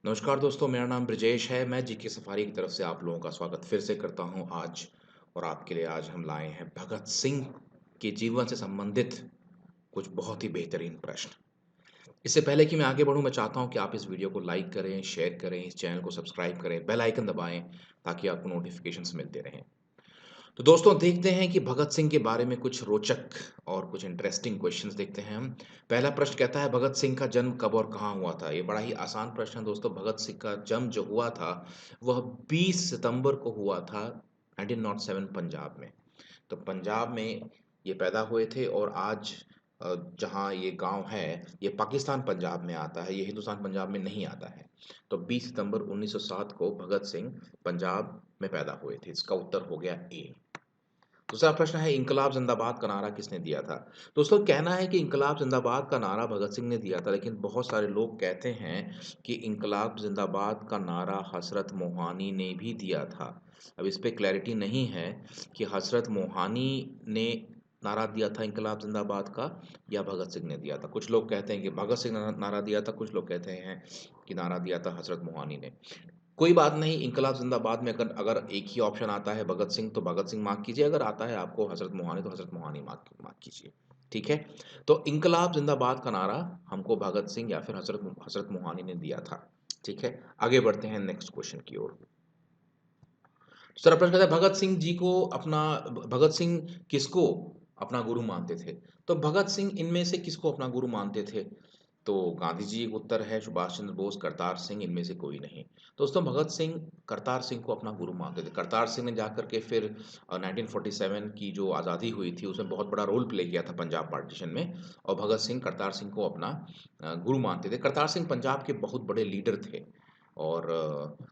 नमस्कार दोस्तों, मेरा नाम ब्रिजेश है। मैं जीके सफारी की तरफ से आप लोगों का स्वागत फिर से करता हूं आज। और आपके लिए आज हम लाए हैं भगत सिंह के जीवन से संबंधित कुछ बहुत ही बेहतरीन प्रश्न। इससे पहले कि मैं आगे बढ़ूं, मैं चाहता हूं कि आप इस वीडियो को लाइक करें, शेयर करें, इस चैनल को सब्सक्राइब करें, बेल आइकन दबाएं ताकि आपको नोटिफिकेशंस मिलते रहें। तो दोस्तों, देखते हैं कि भगत सिंह के बारे में कुछ रोचक और कुछ इंटरेस्टिंग क्वेश्चंस देखते हैं हम। पहला प्रश्न कहता है, भगत सिंह का जन्म कब और कहाँ हुआ था? ये बड़ा ही आसान प्रश्न है दोस्तों। भगत सिंह का जन्म जो हुआ था वह 20 सितंबर को हुआ था 1907 पंजाब में। तो पंजाब में ये पैदा हुए थे और आज जहाँ ये गांव है ये पाकिस्तान पंजाब में आता है, ये हिंदुस्तान पंजाब में नहीं आता है। तो 20 सितंबर 1907 को भगत सिंह पंजाब में पैदा हुए थे। इसका उत्तर हो गया ए। दूसरा प्रश्न है, इंकलाब जिंदाबाद का नारा किसने दिया था? दोस्तों, कहना है कि इंकलाब जिंदाबाद का नारा भगत सिंह ने दिया था, लेकिन बहुत सारे लोग कहते हैं कि इंकलाब जिंदाबाद का नारा हजरत मोहानी ने भी दिया था। अब इस पे क्लैरिटी नहीं है कि हजरत मोहानी ने नारा दिया था इंकलाब जिंदाबाद का या भगत सिंह ने दिया था। कुछ लोग कहते हैं कि भगत सिंह ने नारा दिया था, कुछ लोग कहते हैं कि नारा दिया था हजरत मोहानी ने। कोई बात नहीं, इंकलाब जिंदाबाद में अगर अगर एक ही ऑप्शन आता है भगत सिंह तो भगत सिंह मार्क कीजिए, अगर आता है आपको हजरत मोहानी तो हजरत मोहानी मार्क मार्क कीजिए। ठीक है। तो इंकलाब जिंदाबाद का नारा हमको भगत सिंह या फिर हजरत हजरत मोहानी ने दिया था। ठीक है। आगे बढ़ते हैं नेक्स्ट क्वेश्चन की ओर। दूसरा प्रश्न कहता है, भगत सिंह जी को अपना भगत सिंह किसको अपना गुरु मानते थे? तो भगत सिंह इनमें से किसको अपना गुरु मानते थे? तो गांधी जी एक उत्तर है, सुभाष चंद्र बोस, करतार सिंह, इनमें से कोई नहीं। दोस्तों, भगत सिंह करतार सिंह को अपना गुरु मानते थे। करतार सिंह ने जाकर के फिर 1947 की जो आज़ादी हुई थी उसमें बहुत बड़ा रोल प्ले किया था पंजाब पार्टीशन में। और भगत सिंह करतार सिंह को अपना गुरु मानते थे। करतार सिंह पंजाब के बहुत बड़े लीडर थे। और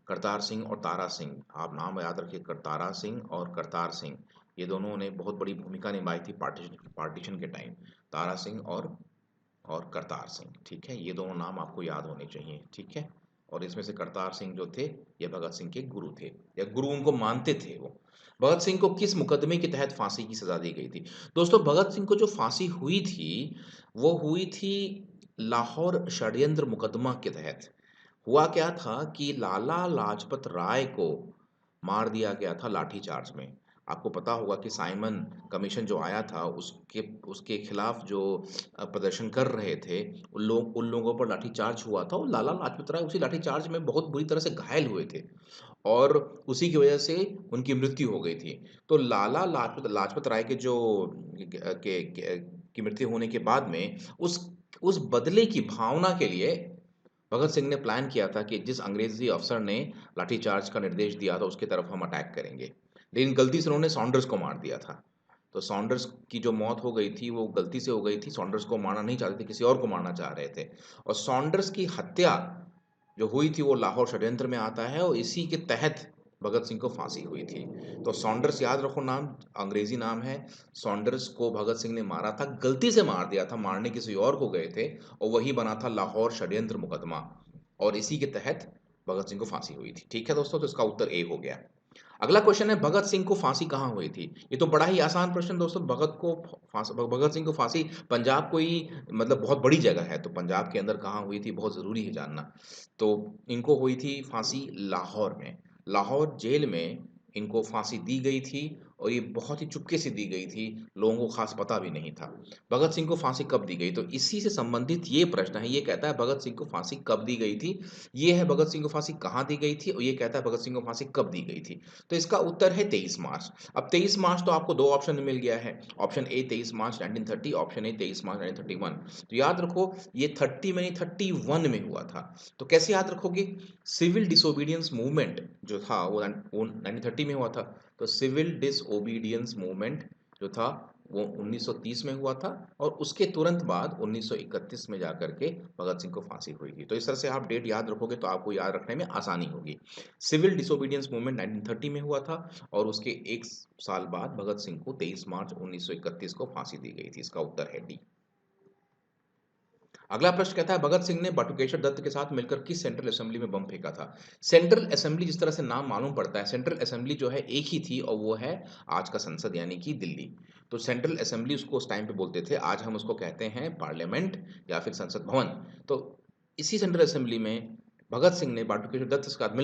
करतार सिंह और तारा सिंह, आप नाम याद रखिए, तारा सिंह और करतार सिंह, ये दोनों ने बहुत बड़ी भूमिका निभाई थी पार्टीशन पार्टीशन के टाइम। तारा सिंह और करतार सिंह, ठीक है, ये दोनों नाम आपको याद होने चाहिए। ठीक है। और इसमें से करतार सिंह जो थे ये भगत सिंह के गुरु थे, या गुरु उनको मानते थे वो। भगत सिंह को किस मुकदमे के तहत फांसी की सजा दी गई थी? दोस्तों, भगत सिंह को जो फांसी हुई थी वो हुई थी लाहौर षड्यंत्र मुकदमा के तहत। हुआ क्या था कि लाला लाजपत राय को मार दिया गया था लाठीचार्ज में। आपको पता होगा कि साइमन कमीशन जो आया था उसके उसके खिलाफ जो प्रदर्शन कर रहे थे उन लोगों पर लाठीचार्ज हुआ था, और लाला लाजपत राय उसी लाठीचार्ज में बहुत बुरी तरह से घायल हुए थे। और उसी की वजह से उनकी मृत्यु हो गई थी। तो लाला लाजपत लाजपत राय के जो के की मृत्यु होने के बाद में उस बदले की भावना के लिए भगत सिंह ने प्लान किया था कि जिस अंग्रेजी अफसर ने लाठीचार्ज का निर्देश दिया था उसकी तरफ हम अटैक करेंगे। लेकिन गलती से उन्होंने सॉन्डर्स को मार दिया था। तो सॉन्डर्स की जो मौत हो गई थी वो गलती से हो गई थी। सॉन्डर्स को मारना नहीं चाहते थे, किसी और को मारना चाह रहे थे। और सॉन्डर्स की हत्या जो हुई थी वो लाहौर षड्यंत्र में आता है, और इसी के तहत भगत सिंह को फांसी हुई थी। तो सॉन्डर्स याद रखो, नाम अंग्रेजी नाम है। सॉन्डर्स को भगत सिंह ने मारा था, गलती से मार दिया था, मारने किसी और को गए थे। और वही बना था लाहौर षड्यंत्र मुकदमा, और इसी के तहत भगत सिंह को फांसी हुई थी। ठीक है दोस्तों, तो इसका उत्तर ए हो गया। अगला क्वेश्चन है, भगत सिंह को फांसी कहाँ हुई थी? ये तो बड़ा ही आसान प्रश्न दोस्तों। भगत सिंह को फांसी पंजाब कोई मतलब बहुत बड़ी जगह है, तो पंजाब के अंदर कहाँ हुई थी बहुत ज़रूरी है जानना। तो इनको हुई थी फांसी लाहौर में। लाहौर जेल में इनको फांसी दी गई थी, और ये बहुत ही चुपके से दी गई थी, लोगों को खास पता भी नहीं था। भगत सिंह को फांसी कब दी गई? तो इसी से संबंधित ये प्रश्न है। ये कहता है भगत सिंह को फांसी कब दी गई थी। ये है भगत सिंह को फांसी कहाँ दी गई थी, और ये कहता है भगत सिंह को फांसी कब दी गई थी। तो इसका उत्तर है 23 मार्च। अब 23 मार्च तो आपको दो ऑप्शन मिल गया है। Option A 23 March 1930, option A 23 मार्च 1931। तो याद रखो ये 30 में नहीं 31 में हुआ था। तो कैसे याद रखोगे? सिविल डिसोबीडियंस मूवमेंट जो था वो 1930 में हुआ था। तो सिविल डिसोबीडियंस मूवमेंट जो था वो 1930 में हुआ था, और उसके तुरंत बाद 1931 में जाकर के भगत सिंह को फांसी हुई थी। तो इस तरह से आप डेट याद रखोगे तो आपको याद रखने में आसानी होगी। सिविल डिसोबीडियंस मूवमेंट 1930 में हुआ था, और उसके एक साल बाद भगत सिंह को 23 मार्च 1931 को फांसी दी गई थी। इसका उत्तर है डी। अगला प्रश्न कहता है, भगत सिंह ने बटुकेश्वर दत्त के साथ मिलकर किस सेंट्रल असेंबली में बम फेंका था? सेंट्रल असेंबली जिस तरह से नाम मालूम पड़ता है, सेंट्रल असेंबली जो है एक ही थी, और वो है आज का संसद यानी कि दिल्ली। तो सेंट्रल असेंबली उसको उस टाइम पे बोलते थे, आज हम उसको कहते हैं पार्लियामेंट या फिर संसद भवन। तो इसी सेंट्रल असेंबली में भगत सिंह ने बटुकेश्वर दत्त के साथ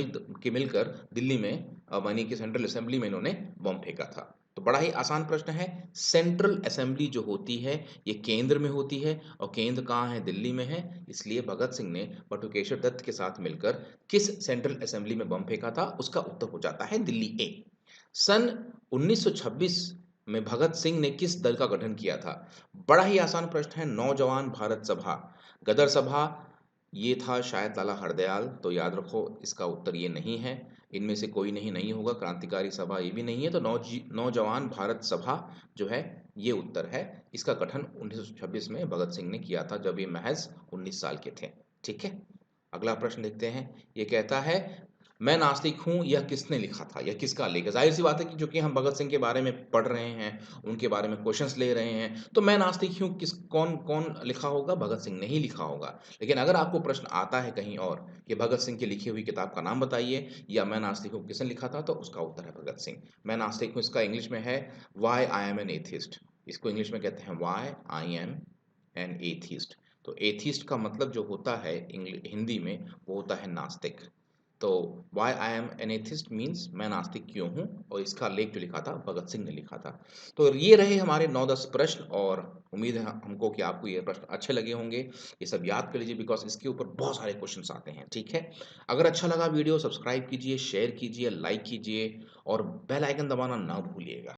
मिलकर दिल्ली में मानी कि सेंट्रल असेंबली में इन्होंने बम फेंका था। तो बड़ा ही आसान प्रश्न है, सेंट्रल असेंबली जो होती है ये केंद्र में होती है और केंद्र कहाँ है? दिल्ली में है। इसलिए भगत सिंह ने बटुकेश्वर दत्त के साथ मिलकर किस सेंट्रल असेंबली में बम फेंका था? उसका उत्तर हो जाता है दिल्ली ए। सन 1926 में भगत सिंह ने किस दल का गठन किया था? बड़ा ही आसान प्रश्न है, नौजवान भारत सभा। गदर सभा ये था शायद लाला हरदयाल, तो याद रखो इसका उत्तर ये नहीं है। इनमें से कोई नहीं होगा। क्रांतिकारी सभा ये भी नहीं है, तो नौजवान भारत सभा जो है ये उत्तर है। इसका गठन 1926 में भगत सिंह ने किया था जब ये महज 19 साल के थे। ठीक है, अगला प्रश्न देखते हैं। ये कहता है, मैं नास्तिक हूँ यह किसने लिखा था? यह किसका लेख है? जाहिर सी बात है कि चूंकि हम भगत सिंह के बारे में पढ़ रहे हैं, उनके बारे में क्वेश्चंस ले रहे हैं, तो मैं नास्तिक हूँ किस कौन कौन लिखा होगा? भगत सिंह ने ही लिखा होगा। लेकिन अगर आपको प्रश्न आता है कहीं और कि भगत सिंह की लिखी हुई किताब का नाम बताइए या मैं नास्तिक हूँ किसने लिखा था, तो उसका उत्तर है भगत सिंह। मैं नास्तिक हूँ इसका इंग्लिश में है why I am an atheist. इसको इंग्लिश में कहते हैं why I am an atheist. तो एथिस्ट का मतलब जो होता है हिंदी में वो होता है नास्तिक। तो why I am an atheist means मैं नास्तिक क्यों हूँ, और इसका लेख जो लिखा था भगत सिंह ने लिखा था। तो ये रहे हमारे 9-10 प्रश्न, और उम्मीद है हमको कि आपको ये प्रश्न अच्छे लगे होंगे। ये सब याद कर लीजिए बिकॉज इसके ऊपर बहुत सारे क्वेश्चंस आते हैं। ठीक है, अगर अच्छा लगा वीडियो सब्सक्राइब कीजिए, शेयर कीजिए, लाइक कीजिए और बेल आइकन दबाना ना भूलिएगा।